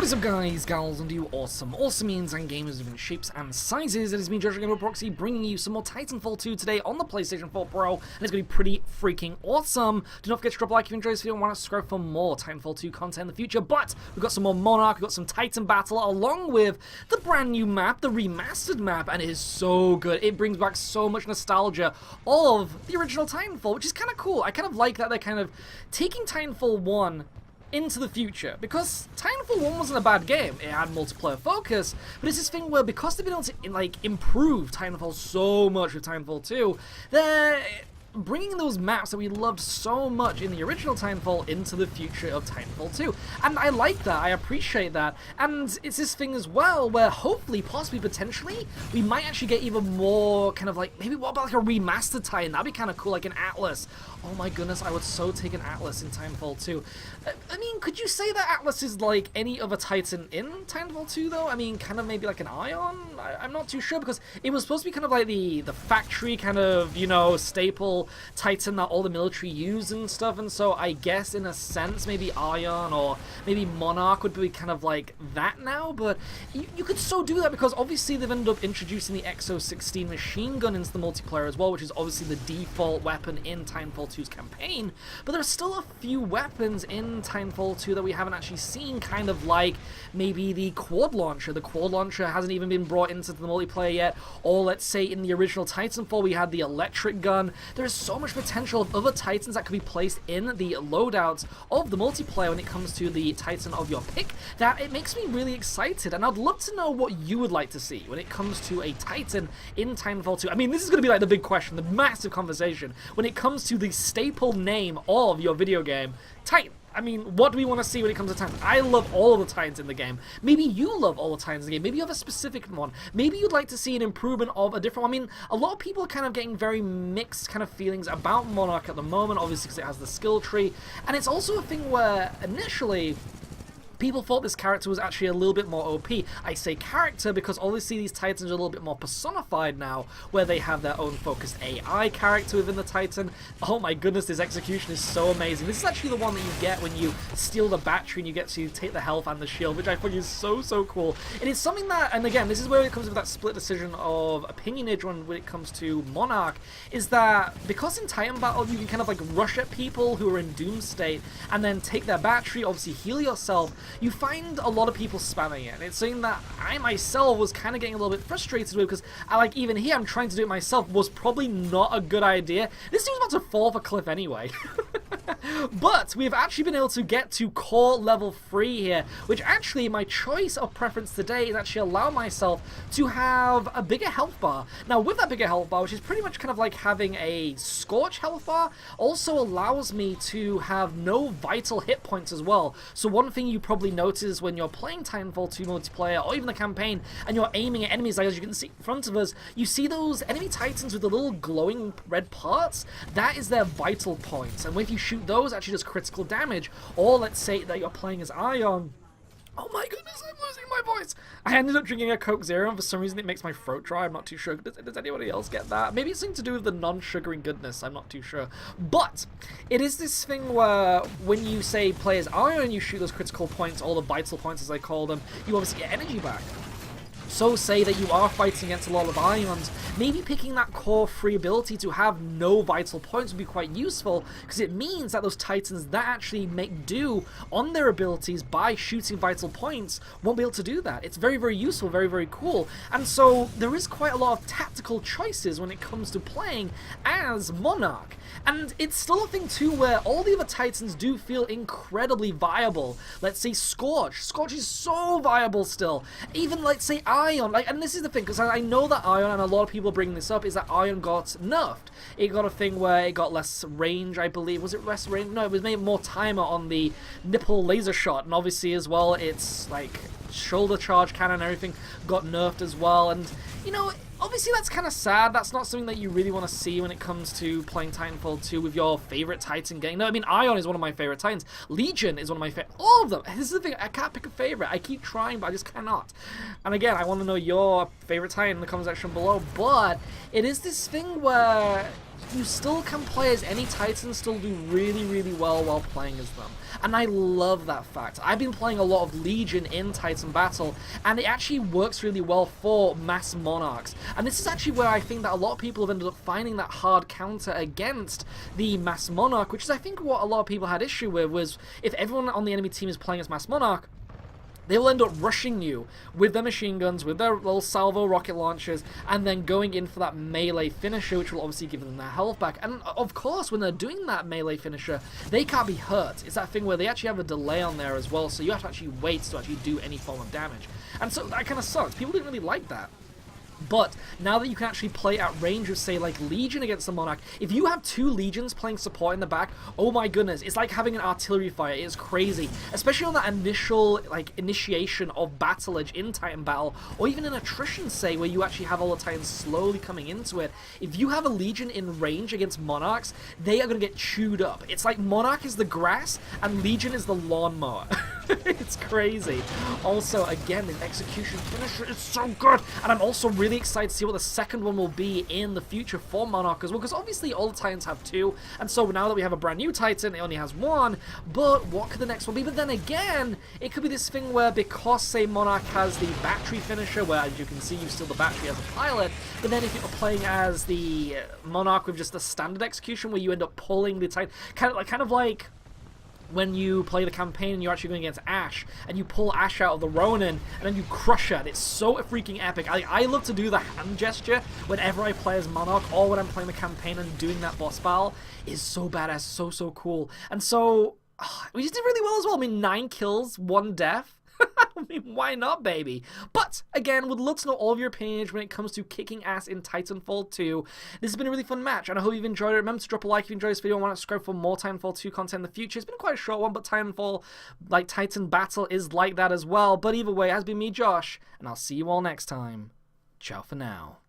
What is up, guys, gals, and you awesome means and gamers of different shapes and sizes. It is me, Josh, again, Proxy, bringing you some more Titanfall 2 today on the PlayStation 4 Pro, and it's going to be pretty freaking awesome. Do not forget to drop a like if you enjoyed this video and want to subscribe for more Titanfall 2 content in the future. But we've got some more Monarch, we've got some Titan Battle, along with the brand new map, the remastered map, and it is so good. It brings back so much nostalgia of the original Titanfall, which is kind of cool. I kind of like that they're kind of taking Titanfall 1 into the future, because Titanfall 1 wasn't a bad game. It had multiplayer focus, but it's this thing where because they've been able to like improve Titanfall so much with Titanfall 2, they're bringing those maps that we loved so much in the original Titanfall into the future of Titanfall 2. And I like that, I appreciate that, and it's this thing as well where hopefully, possibly, potentially, we might actually get even more kind of like, maybe what about like a remastered Titan? That'd be kind of cool, like an Atlas. Oh my goodness, I would so take an Atlas in Titanfall 2. I mean, could you say that Atlas is like any other Titan in Titanfall 2 though? I mean, kind of maybe like an Ion? I'm not too sure, because it was supposed to be kind of like the factory kind of, you know, staple Titan that all the military use and stuff, and so I guess in a sense maybe Ion or maybe Monarch would be kind of like that now, but you could so do that because obviously they've ended up introducing the XO16 machine gun into the multiplayer as well, which is obviously the default weapon in Titanfall 2's campaign, but there's still a few weapons in Titanfall 2 that we haven't actually seen, kind of like maybe the quad launcher. The quad launcher hasn't even been brought into the multiplayer yet, or let's say in the original Titanfall we had the electric gun. There's so much potential of other Titans that could be placed in the loadouts of the multiplayer when it comes to the Titan of your pick, that it makes me really excited, and I'd love to know what you would like to see when it comes to a Titan in Titanfall 2. I mean, this is going to be like the big question, the massive conversation when it comes to the staple name of your video game, Titan. I mean, what do we want to see when it comes to Titans? I love all of the Titans in the game. Maybe you love all the Titans in the game. Maybe you have a specific one. Maybe you'd like to see an improvement of a different one. I mean, a lot of people are kind of getting very mixed kind of feelings about Monarch at the moment, obviously because it has the skill tree. And it's also a thing where, initially, people thought this character was actually a little bit more OP. I say character because obviously these Titans are a little bit more personified now, where they have their own focused AI character within the Titan. Oh my goodness, this execution is so amazing. This is actually the one that you get when you steal the battery and you get to take the health and the shield, which I think is so cool. It is something that, and again, this is where it comes with that split decision of opinionage when it comes to Monarch, is that because in Titan Battle you can kind of like rush at people who are in doom state and then take their battery, obviously heal yourself, you find a lot of people spamming it, and it's something that I myself was kind of getting a little bit frustrated with, because I, like, even here I'm trying to do it myself, was probably not a good idea. This thing was about to fall off a cliff anyway. But we've actually been able to get to core level 3 here, which actually my choice of preference today is actually allow myself to have a bigger health bar. Now with that bigger health bar, which is pretty much kind of like having a Scorch health bar, also allows me to have no vital hit points as well. So one thing you probably notice when you're playing Titanfall 2 multiplayer or even the campaign and you're aiming at enemies, like as you can see in front of us, you see those enemy Titans with the little glowing red parts? That is their vital points, and if you shoot those, actually does critical damage. Or let's say that you're playing as Ion. Oh my goodness, I'm losing my voice. I ended up drinking a Coke Zero, and for some reason it makes my throat dry. I'm not too sure. Does anybody else get that? Maybe it's something to do with the non-sugary goodness. I'm not too sure. But it is this thing where when you say play as Ion and you shoot those critical points, all the vital points as I call them, you obviously get energy back. So say that you are fighting against a lot of Ions, maybe picking that core 3 ability to have no vital points would be quite useful, because it means that those Titans that actually make do on their abilities by shooting vital points won't be able to do that. It's very useful, very cool, and so there is quite a lot of tactical choices when it comes to playing as Monarch. And it's still a thing too where all the other Titans do feel incredibly viable. Let's say Scorch. Scorch is so viable still. Even let's say Ion, like, and this is the thing, because I know that Ion, and a lot of people bring this up, is that Ion got nerfed. It got a thing where it got less range, I believe. Was it less range? No, it was made more timer on the nipple laser shot, and obviously as well, it's like shoulder charge cannon and everything got nerfed as well, and you know, obviously that's kind of sad. That's not something that you really want to see when it comes to playing Titanfall 2 with your favorite Titan game. No, I mean, Ion is one of my favorite Titans. Legion is one of my favorite. All of them. This is the thing. I can't pick a favorite. I keep trying, but I just cannot. And again, I want to know your favorite Titan in the comment section below. But it is this thing where you still can play as any Titan, still do really, really well while playing as them. And I love that fact. I've been playing a lot of Legion in Titan Battle, and it actually works really well for mass Monarchs. And this is actually where I think that a lot of people have ended up finding that hard counter against the mass Monarch, which is I think what a lot of people had issue with, was if everyone on the enemy team is playing as mass Monarch, they will end up rushing you with their machine guns, with their little salvo rocket launchers, and then going in for that melee finisher, which will obviously give them their health back. And of course, when they're doing that melee finisher, they can't be hurt. It's that thing where they actually have a delay on there as well, so you have to actually wait to actually do any form of damage. And so that kind of sucks. People didn't really like that. But now that you can actually play at range of, say, like Legion against the Monarch, if you have two Legions playing support in the back, oh my goodness, it's like having an artillery fire. It is crazy, especially on that initial, like, initiation of battlage in Titan Battle, or even in attrition, say, where you actually have all the Titans slowly coming into it. If you have a Legion in range against Monarchs, they are going to get chewed up. It's like Monarch is the grass, and Legion is the lawnmower. It's crazy. Also, again, the execution finisher is so good, and I'm also really excited to see what the second one will be in the future for Monarch as well, because obviously all the Titans have two, and so now that we have a brand new Titan, it only has one, but what could the next one be? But then again, it could be this thing where, because, say, Monarch has the battery finisher, where, as you can see, you steal the battery as a pilot, but then if you're playing as the Monarch with just the standard execution, where you end up pulling the Titan, kind of like when you play the campaign and you're actually going against Ashe, and you pull Ashe out of the Ronin, and then you crush her, and it's so freaking epic. I love to do the hand gesture whenever I play as Monarch, or when I'm playing the campaign and doing that boss battle. Is so badass, so cool. And so, we just did really well as well. I mean, 9 kills, 1 death. I mean, why not, baby? But, again, would love to know all of your opinions when it comes to kicking ass in Titanfall 2. This has been a really fun match, and I hope you've enjoyed it. Remember to drop a like if you enjoyed this video and want to subscribe for more Titanfall 2 content in the future. It's been quite a short one, but Titanfall, like Titan Battle, is like that as well. But either way, it has been me, Josh, and I'll see you all next time. Ciao for now.